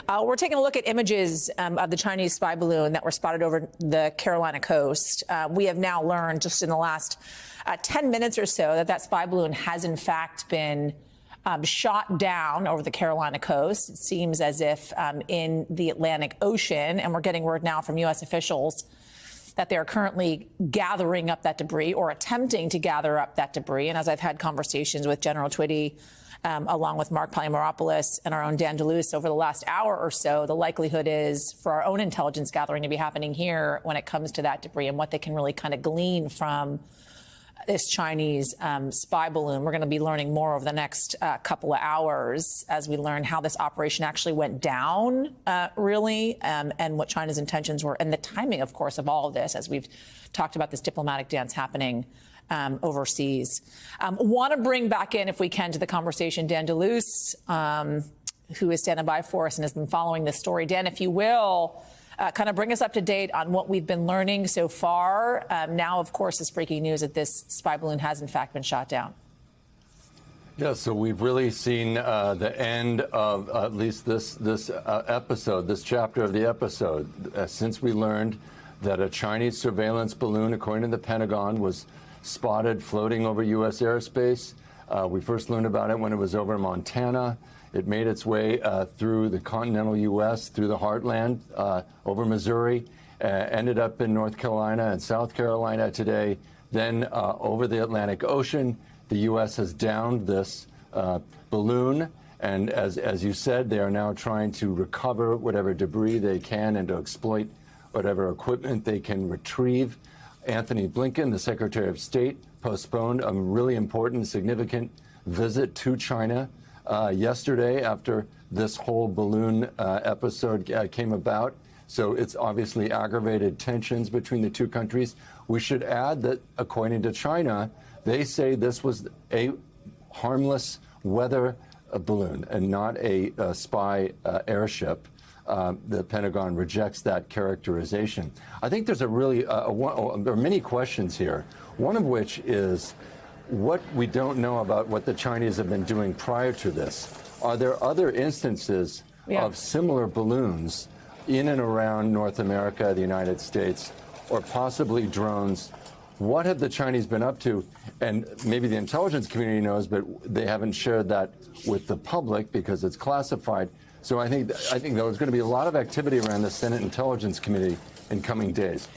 We're taking a look at images of the Chinese spy balloon that were spotted over the Carolina coast. We have now learned just in the last 10 minutes or so that spy balloon has in fact been shot down over the Carolina coast. It seems as if in the Atlantic Ocean, and we're getting word now from U.S. officials that they are currently gathering up that debris or attempting to gather up that debris. And as I've had conversations with General Twitty, along with Mark Polymeropoulos and our own Dan DeLuce over the last hour or so, the likelihood is for our own intelligence gathering to be happening here when it comes to that debris and what they can really kind of glean from this Chinese spy balloon. We're going to be learning more over the next couple of hours as we learn how this operation actually went down, really, and what China's intentions were, and the timing, of course, of all of this, as we've talked about this diplomatic dance happening overseas. Want to bring back in, if we can, to the conversation Dan DeLuce, who is standing by for us and has been following this story. Dan, if you will, kind of bring us up to date on what we've been learning so far. Now, of course, it's breaking news that this spy balloon has, in fact, been shot down. Yeah, so we've really seen the end of at least this episode, this chapter of the episode, since we learned that a Chinese surveillance balloon, according to the Pentagon, was spotted floating over U.S. airspace. We first learned about it when it was over Montana. It made its way through the continental U.S., through the heartland, over Missouri, ended up in North Carolina and South Carolina today, then over the Atlantic Ocean. The U.S. has downed this balloon, and as you said, they are now trying to recover whatever debris they can and to exploit whatever equipment they can retrieve. Anthony Blinken, the Secretary of State, postponed a really important, significant visit to China yesterday after this whole balloon episode came about. So it's obviously aggravated tensions between the two countries. We should add that, according to China, they say this was a harmless weather balloon and not a spy airship. The Pentagon rejects that characterization. I think there's there are many questions here, one of which is what we don't know about what the Chinese have been doing prior to this. Are there other instances of similar balloons in and around North America, the United States, or possibly drones? What have the Chinese been up to? And maybe the intelligence community knows, but they haven't shared that with the public because it's classified. So I think there's going to be a lot of activity around the Senate Intelligence Committee in coming days.